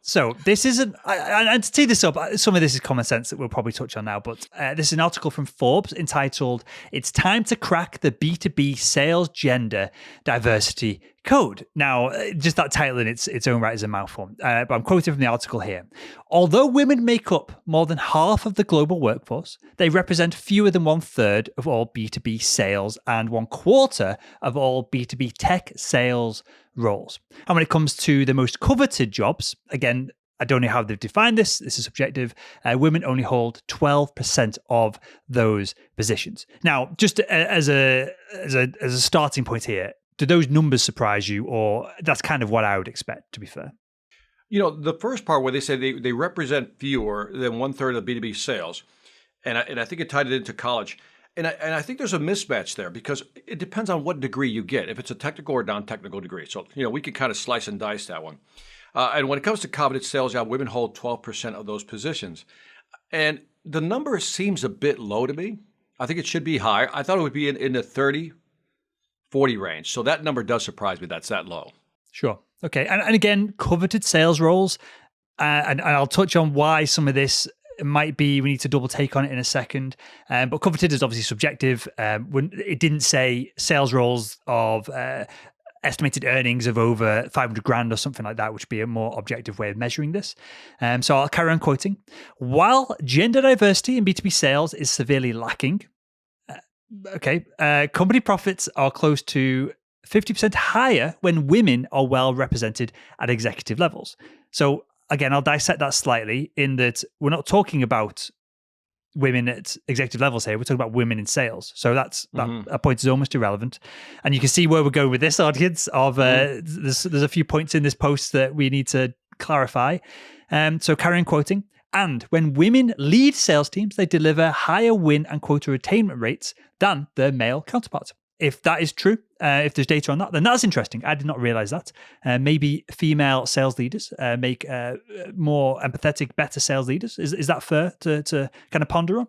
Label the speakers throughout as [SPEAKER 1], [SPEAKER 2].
[SPEAKER 1] So this isn't, and to tee this up, some of this is common sense that we'll probably touch on now, but this is an article from Forbes entitled, "It's Time to Crack the B2B Sales Gender Diversity Code." Now, just that title in its own right is a mouthful, but I'm quoting from the article here. "Although women make up more than half of the global workforce, they represent fewer than 1/3 of all B2B sales and 1/4 of all B2B tech sales roles. And when it comes to the most coveted jobs, again, I don't know how they've defined this. This is subjective. Women only hold 12% of those positions." Now, just as a starting point here, do those numbers surprise you, or that's kind of what I would expect, to be fair?
[SPEAKER 2] The first part where they say they represent fewer than 1/3 of B2B sales, and I think it tied it into college. And I think there's a mismatch there because it depends on what degree you get, if it's a technical or non-technical degree. So, we can kind of slice and dice that one. And when it comes to coveted sales job, women hold 12% of those positions. And the number seems a bit low to me. I think it should be higher. I thought it would be in the 30, 40 range. So that number does surprise me. That's that low.
[SPEAKER 1] Sure. Okay. And again, coveted sales roles, and I'll touch on why some of this might be, we need to double take on it in a second. But coveted is obviously subjective. When it didn't say sales roles of estimated earnings of over 500 grand or something like that, which would be a more objective way of measuring this. So I'll carry on quoting. "While gender diversity in B2B sales is severely lacking, company profits are close to 50% higher when women are well represented at executive levels." So again, I'll dissect that slightly in that we're not talking about women at executive levels here. We're talking about women in sales. So that point is almost irrelevant. And you can see where we're going with this audience of there's a few points in this post that we need to clarify. So carry on quoting. "And when women lead sales teams, they deliver higher win and quota attainment rates than their male counterparts." If that is true, if there's data on that, then that's interesting. I did not realize that. Maybe female sales leaders make more empathetic, better sales leaders. Is that fair to kind of ponder on?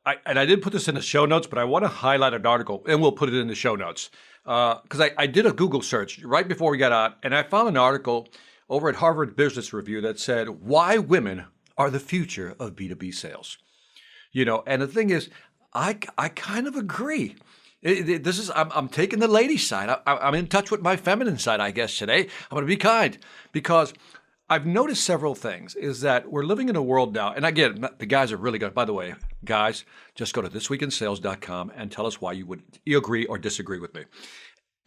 [SPEAKER 2] I did put this in the show notes, but I want to highlight an article, and we'll put it in the show notes. Because I did a Google search right before we got on, and I found an article over at Harvard Business Review that said, "Why women are the future of B2B sales." And the thing is, I kind of agree. I'm taking the lady side. I'm in touch with my feminine side, I guess, today. I'm going to be kind because I've noticed several things. Is that we're living in a world now, and again, the guys are really good. By the way, guys, just go to thisweekinsales.com and tell us why you agree or disagree with me.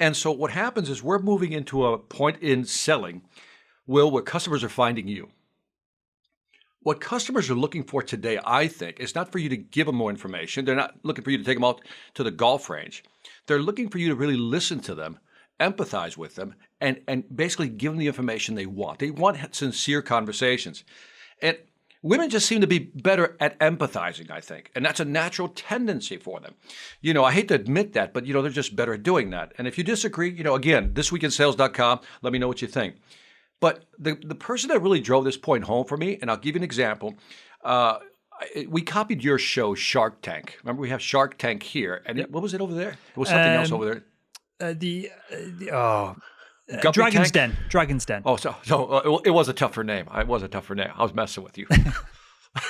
[SPEAKER 2] And so what happens is we're moving into a point in selling, where customers are finding you. What customers are looking for today, I think, is not for you to give them more information. They're not looking for you to take them out to the golf range. They're looking for you to really listen to them, empathize with them, and basically give them the information they want. They want sincere conversations. And women just seem to be better at empathizing, I think. And that's a natural tendency for them. I hate to admit that, but, they're just better at doing that. And if you disagree, again, thisweekinsales.com, let me know what you think. But the person that really drove this point home for me, and I'll give you an example, we copied your show, Shark Tank. Remember, we have Shark Tank here. And what was it over there? It was something else over there.
[SPEAKER 1] Dragon's Den. Dragon's Den.
[SPEAKER 2] Oh, so it was a tougher name. It was a tougher name. I was messing with you. I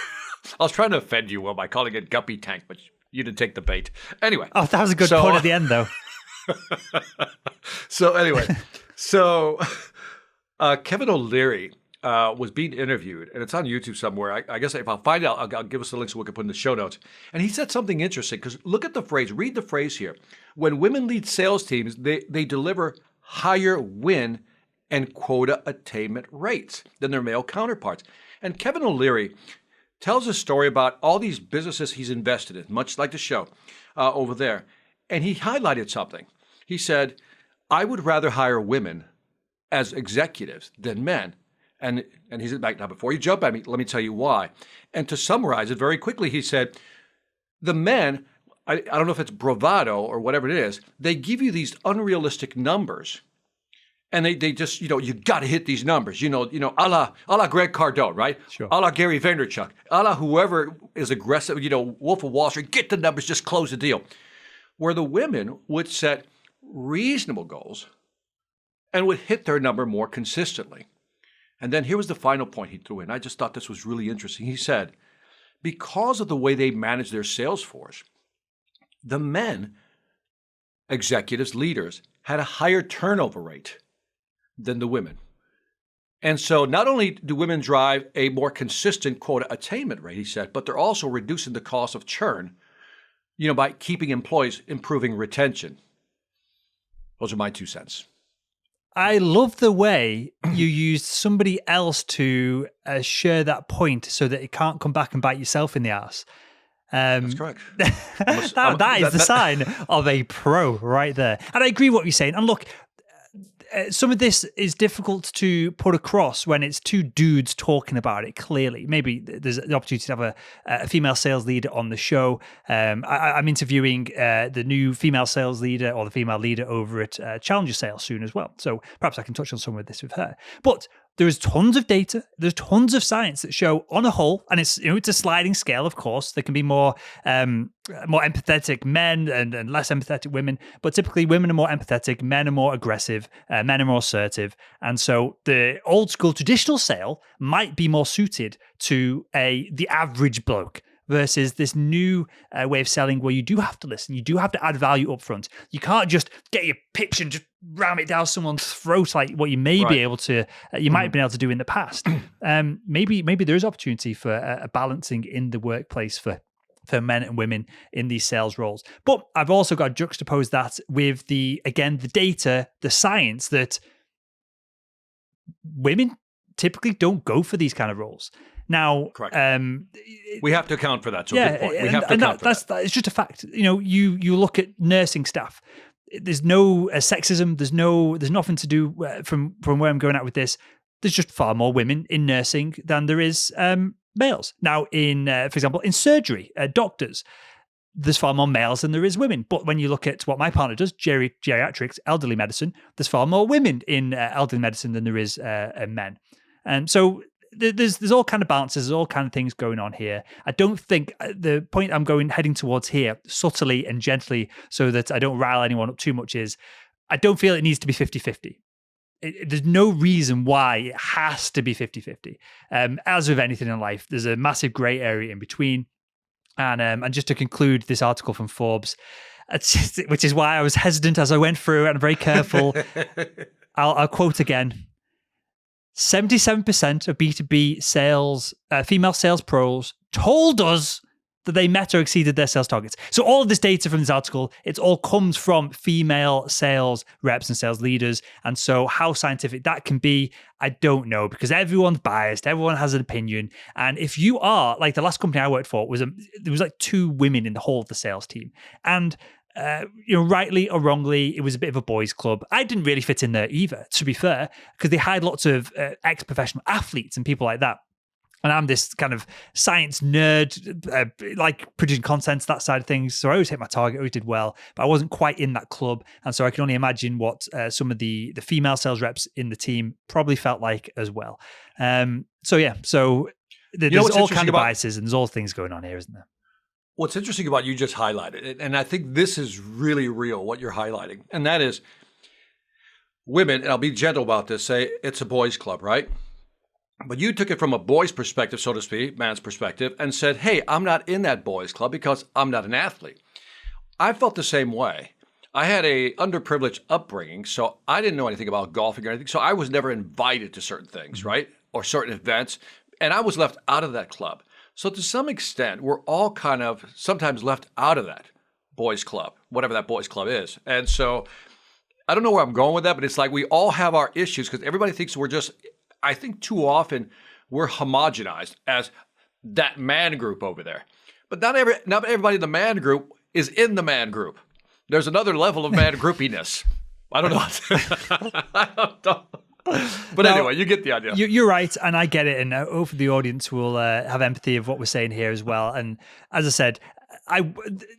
[SPEAKER 2] was trying to offend you by calling it Guppy Tank, but you didn't take the bait. Anyway.
[SPEAKER 1] Oh, that was a good point at the end, though.
[SPEAKER 2] Kevin O'Leary was being interviewed, and it's on YouTube somewhere. I guess if I'll find out, I'll give us the link so we can put in the show notes. And he said something interesting, because look at the phrase, read the phrase here. When women lead sales teams, they deliver higher win and quota attainment rates than their male counterparts. And Kevin O'Leary tells a story about all these businesses he's invested in, much like the show over there. And he highlighted something. He said, "I would rather hire women as executives than men." And he said, now before you jump at me, let me tell you why. And to summarize it very quickly, he said, the men, I don't know if it's bravado or whatever it is, they give you these unrealistic numbers. And they just, you got to hit these numbers, a la Greg Cardone, right?
[SPEAKER 1] Sure.
[SPEAKER 2] A la Gary Vaynerchuk, a la whoever is aggressive, Wolf of Wall Street, get the numbers, just close the deal. Where the women would set reasonable goals and would hit their number more consistently. And then here was the final point he threw in. I just thought this was really interesting. He said, because of the way they manage their sales force, the men, executives, leaders, had a higher turnover rate than the women. And so not only do women drive a more consistent quota attainment rate, he said, but they're also reducing the cost of churn, by keeping employees, improving retention. Those are my 2 cents.
[SPEAKER 1] I love the way you used somebody else to share that point so that it can't come back and bite yourself in the ass.
[SPEAKER 2] That's correct.
[SPEAKER 1] That is the sign of a pro right there. And I agree with what you're saying. And look, some of this is difficult to put across when it's two dudes talking about it clearly. Maybe there's the opportunity to have a female sales leader on the show. I'm interviewing the new female sales leader or the female leader over at Challenger Sales soon as well. So perhaps I can touch on some of this with her. But there is tons of data. There's tons of science that show, on a whole, and it's a sliding scale, of course. There can be more empathetic men and less empathetic women, but typically women are more empathetic, men are more aggressive, men are more assertive, and so the old school traditional sale might be more suited to the average bloke. Versus this new way of selling where you do have to listen, you do have to add value up front. You can't just get your pitch and just ram it down someone's throat like what you may be able to, might have been able to do in the past. Maybe there is opportunity for a balancing in the workplace for men and women in these sales roles. But I've also got to juxtapose that with the data, the science that women typically don't go for these kind of roles. Now,
[SPEAKER 2] correct. We have to account for that. So good point. We have to account for that.
[SPEAKER 1] It's just a fact. You look at nursing staff. There's no sexism. There's nothing to do from where I'm going at with this. There's just far more women in nursing than there is males. Now, for example, in surgery, doctors, there's far more males than there is women. But when you look at what my partner does, geriatrics, elderly medicine, there's far more women in elderly medicine than there is men. And so there's all kind of balances, there's all kind of things going on here. I don't think the point I'm heading towards here, subtly and gently, so that I don't rile anyone up too much, is I don't feel it needs to be 50-50. There's no reason why it has to be 50-50. As with anything in life, there's a massive gray area in between. And just to conclude this article from Forbes, which is why I was hesitant as I went through it and very careful. I'll quote again. 77% of B2B sales, female sales pros told us that they met or exceeded their sales targets. So all of this data from this article, it all comes from female sales reps and sales leaders. And so how scientific that can be, I don't know, because everyone's biased. Everyone has an opinion. And if you are, like the last company I worked for, there was like 2 women in the whole of the sales team. And rightly or wrongly, it was a bit of a boys' club. I didn't really fit in there either, to be fair, because they hired lots of ex-professional athletes and people like that. And I'm this kind of science nerd, like producing content, that side of things. So I always hit my target, always did well, but I wasn't quite in that club. And so I can only imagine what some of the female sales reps in the team probably felt like as well. There's all kind of biases and there's all things going on here, isn't there?
[SPEAKER 2] What's interesting about you just highlighted it, and I think this is really real, what you're highlighting, and that is women, and I'll be gentle about this, say it's a boys' club, right? But you took it from a boy's perspective, so to speak, man's perspective, and said, hey, I'm not in that boys' club because I'm not an athlete. I felt the same way. I had a underprivileged upbringing, so I didn't know anything about golfing or anything, so I was never invited to certain things, right? Or certain events, and I was left out of that club. So to some extent, we're all kind of sometimes left out of that boys' club, whatever that boys' club is. And so I don't know where I'm going with that, but it's like we all have our issues because everybody thinks we're just, I think too often we're homogenized as that man group over there. But not everybody in the man group is in the man group. There's another level of man groupiness. I don't know. I don't know. But anyway, you get the idea.
[SPEAKER 1] You're right, and I get it, and hopefully the audience will have empathy of what we're saying here as well. And as I said,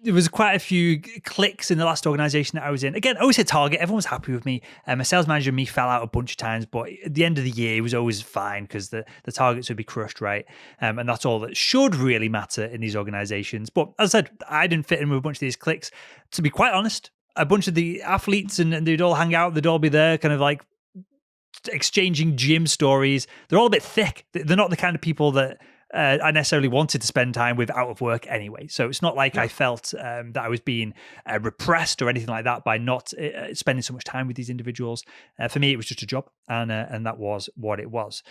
[SPEAKER 1] there was quite a few clicks in the last organization that I was in. Again, I always hit target. Everyone was happy with me. My sales manager and me fell out a bunch of times, but at the end of the year, it was always fine because the targets would be crushed, right? And that's all that should really matter in these organizations. But as I said, I didn't fit in with a bunch of these clicks. To be quite honest, a bunch of the athletes and they'd all hang out, they'd all be there kind of like exchanging gym stories. They're all a bit thick. They're not the kind of people that I necessarily wanted to spend time with out of work anyway. So it's not like I felt that I was being repressed or anything like that by not spending so much time with these individuals. For me, it was just a job, and that was what it was.